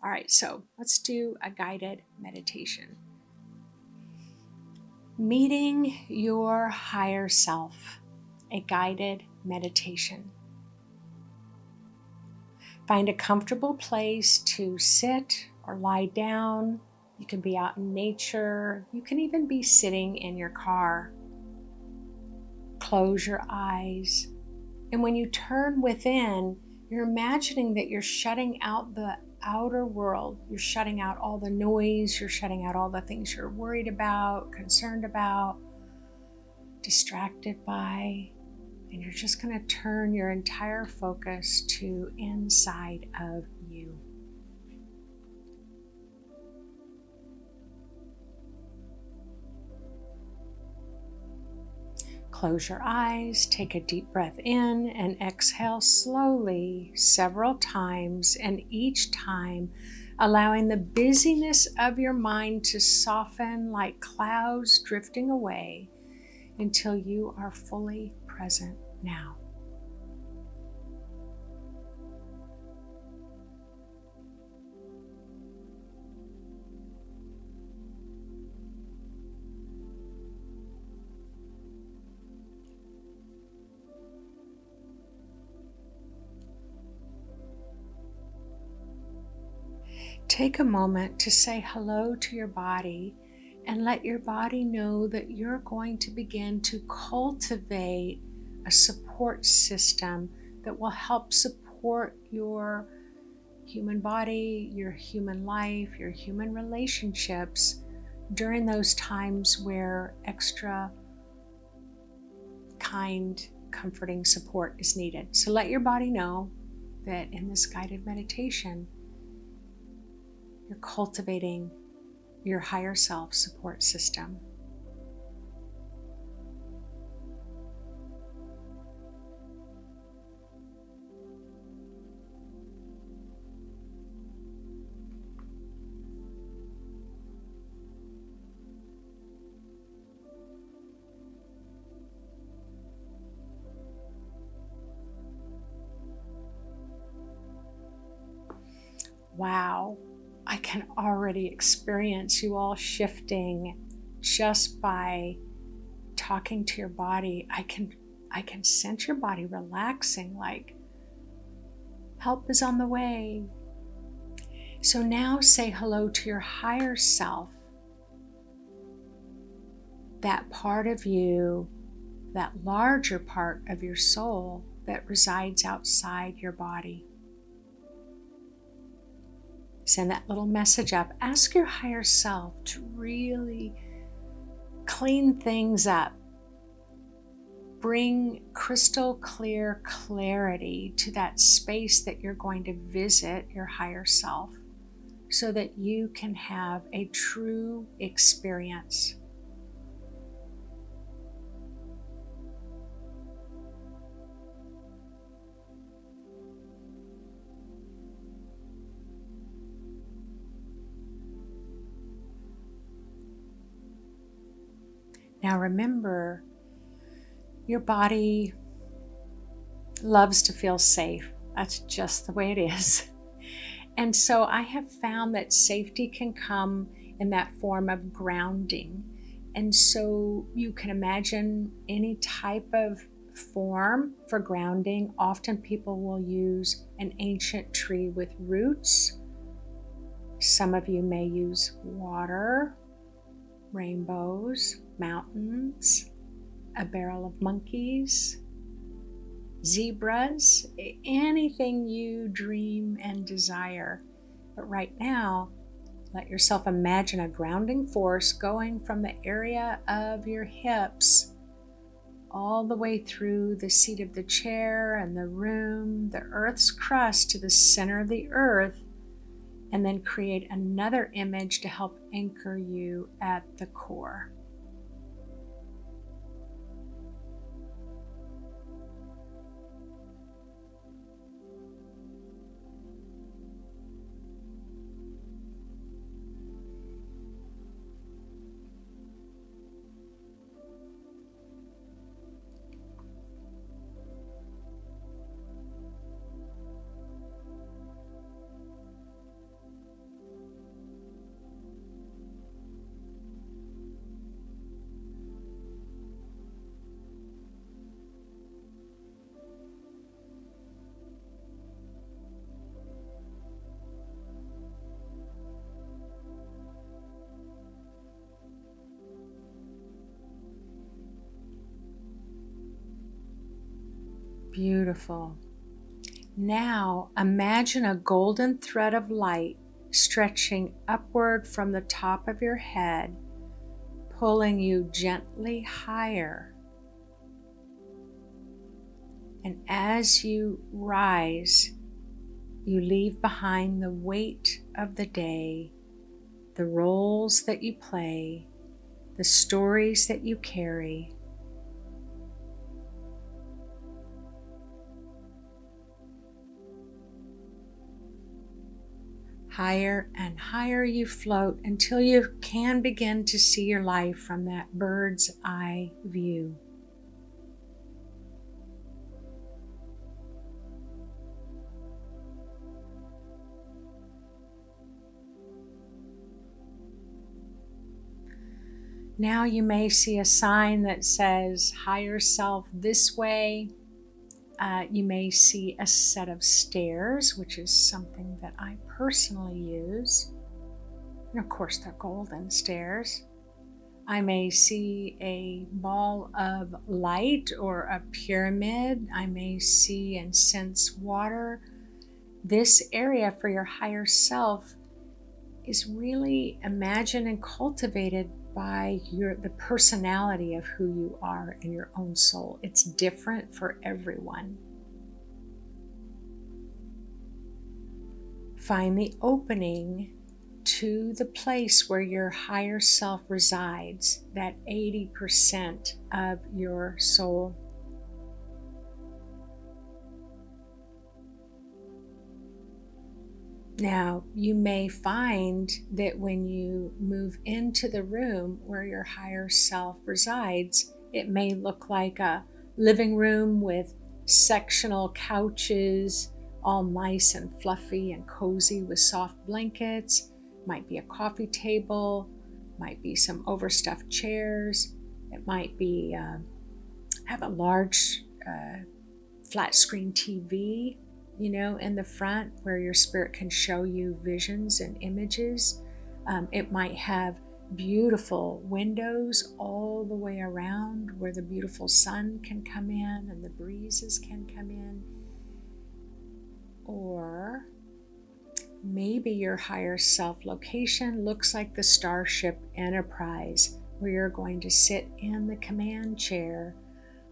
All right, so let's do a guided meditation. Meeting your higher self, a guided meditation. Find a comfortable place to sit or lie down. You can be out in nature. You can even be sitting in your car. Close your eyes. And when you turn within, you're imagining that you're shutting out the outer world. You're shutting out all the noise. You're shutting out all the things you're worried about, concerned about, distracted by. And you're just going to turn your entire focus to inside of you. Close your eyes, take a deep breath in and exhale slowly several times, and each time allowing the busyness of your mind to soften like clouds drifting away until you are fully present now. Take a moment to say hello to your body and let your body know that you're going to begin to cultivate a support system that will help support your human body, your human life, your human relationships during those times where extra kind, comforting support is needed. So let your body know that in this guided meditation, you're cultivating your higher self support system. Wow, I can already experience you all shifting just by talking to your body. I can sense your body relaxing, like help is on the way. So now say hello to your higher self, that part of you, that larger part of your soul that resides outside your body. Send that little message up. Ask your higher self to really clean things up. Bring crystal clear clarity to that space that you're going to visit your higher self so that you can have a true experience. Now remember, your body loves to feel safe. That's just the way it is. And so I have found that safety can come in that form of grounding. And so you can imagine any type of form for grounding. Often people will use an ancient tree with roots. Some of you may use water, rainbows, mountains, a barrel of monkeys, zebras, anything you dream and desire. But right now, let yourself imagine a grounding force going from the area of your hips all the way through the seat of the chair and the room, the earth's crust to the center of the earth, and then create another image to help anchor you at the core. Beautiful. Now imagine a golden thread of light stretching upward from the top of your head, pulling you gently higher. And as you rise, you leave behind the weight of the day, the roles that you play, the stories that you carry. Higher and higher you float until you can begin to see your life from that bird's eye view. Now you may see a sign that says higher self this way. You may see a set of stairs, which is something that I personally use. And of course, they're golden stairs. I may see a ball of light or a pyramid. I may see and sense water. This area for your higher self is really imagined and cultivated by the personality of who you are in your own soul. It's different for everyone. Find the opening to the place where your higher self resides, that 80% of your soul. Now, you may find that when you move into the room where your higher self resides, it may look like a living room with sectional couches, all nice and fluffy and cozy with soft blankets. Might be a coffee table, might be some overstuffed chairs. It might be have a large flat screen TV, in the front where your spirit can show you visions and images. It might have beautiful windows all the way around where the beautiful sun can come in and the breezes can come in. Or maybe your higher self location looks like the Starship Enterprise, where you're going to sit in the command chair,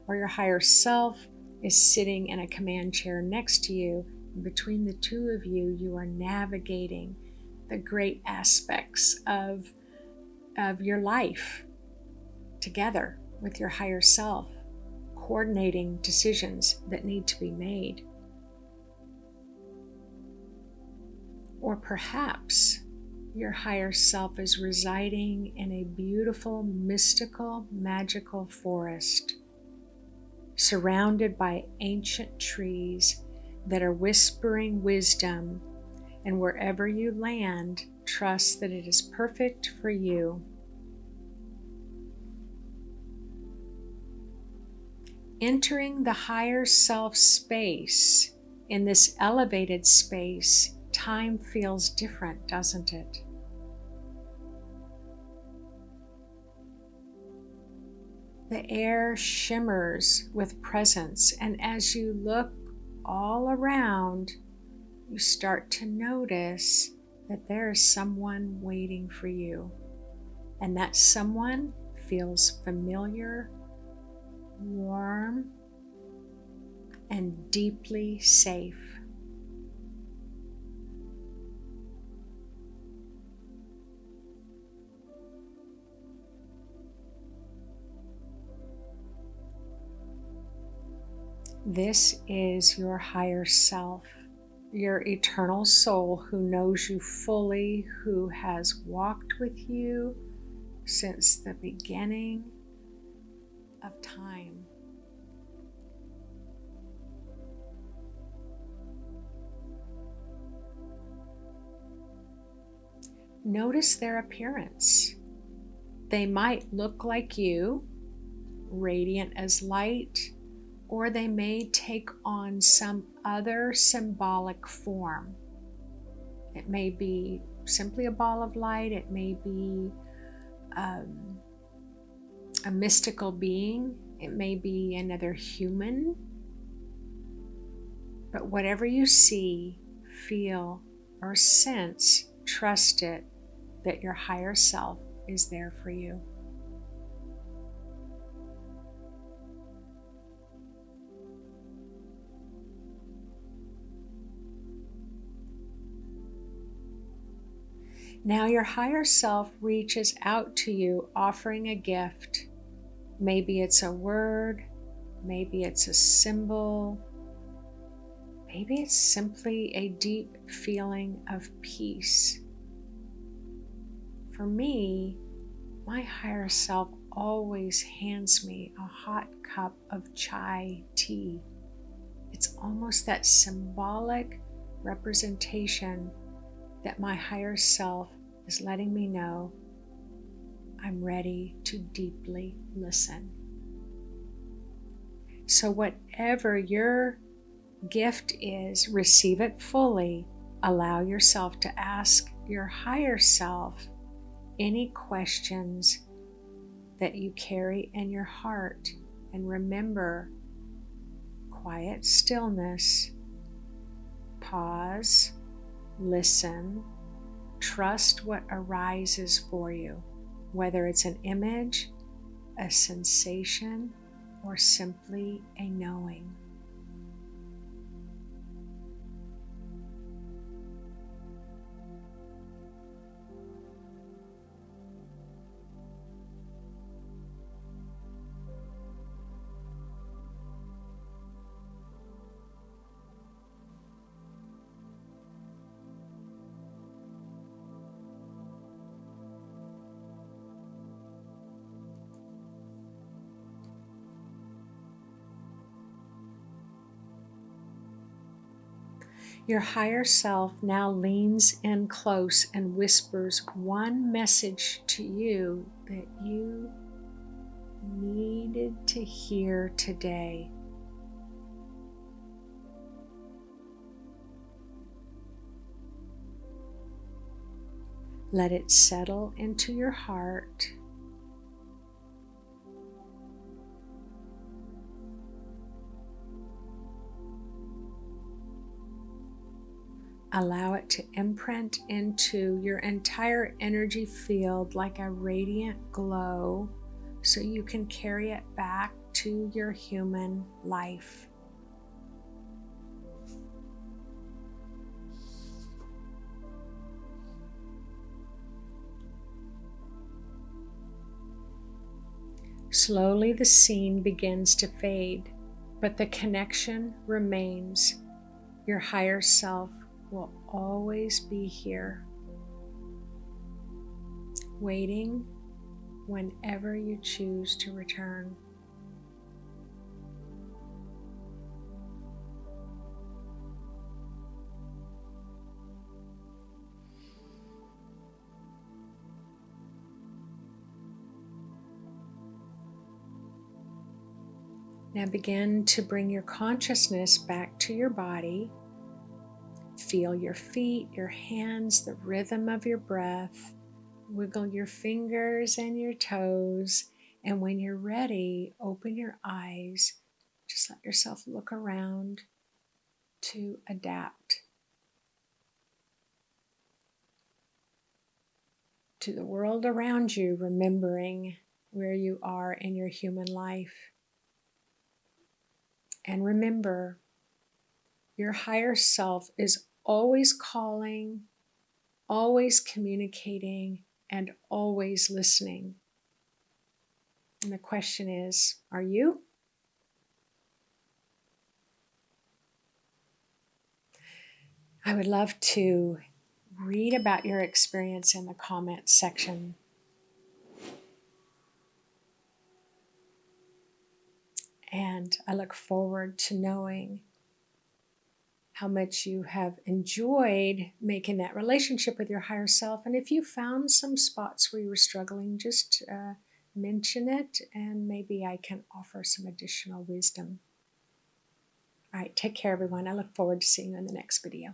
or your higher self is sitting in a command chair next to you. And between the two of you, you are navigating the great aspects of your life together with your higher self, coordinating decisions that need to be made. Or perhaps your higher self is residing in a beautiful, mystical, magical forest, surrounded by ancient trees that are whispering wisdom, and wherever you land, trust that it is perfect for you. Entering the higher self space, in this elevated space, time feels different, doesn't it? The air shimmers with presence, and as you look all around, you start to notice that there is someone waiting for you, and that someone feels familiar, warm, and deeply safe. This is your higher self, your eternal soul who knows you fully, who has walked with you since the beginning of time. Notice their appearance. They might look like you, radiant as light, or they may take on some other symbolic form. It may be simply a ball of light. It may be a mystical being. It may be another human. But whatever you see, feel, or sense, trust it that your higher self is there for you. Now your higher self reaches out to you offering a gift. Maybe it's a word, maybe it's a symbol, maybe it's simply a deep feeling of peace. For me, my higher self always hands me a hot cup of chai tea. It's almost that symbolic representation that my higher self is letting me know I'm ready to deeply listen. So whatever your gift is, receive it fully. Allow yourself to ask your higher self any questions that you carry in your heart. And remember, quiet stillness, pause, listen, trust what arises for you, whether it's an image, a sensation, or simply a knowing. Your higher self now leans in close and whispers one message to you that you needed to hear today. Let it settle into your heart. Allow it to imprint into your entire energy field like a radiant glow so you can carry it back to your human life. Slowly the scene begins to fade, but the connection remains. Your higher self will always be here, waiting whenever you choose to return. Now begin to bring your consciousness back to your body. Feel your feet, your hands, the rhythm of your breath. Wiggle your fingers and your toes. And when you're ready, open your eyes. Just let yourself look around to adapt to the world around you, remembering where you are in your human life. And remember, your higher self is always calling, always communicating, and always listening. And the question is, are you? I would love to read about your experience in the comments section. And I look forward to knowing how much you have enjoyed making that relationship with your higher self. And if you found some spots where you were struggling, just mention it and maybe I can offer some additional wisdom. All right, take care, everyone. I look forward to seeing you in the next video.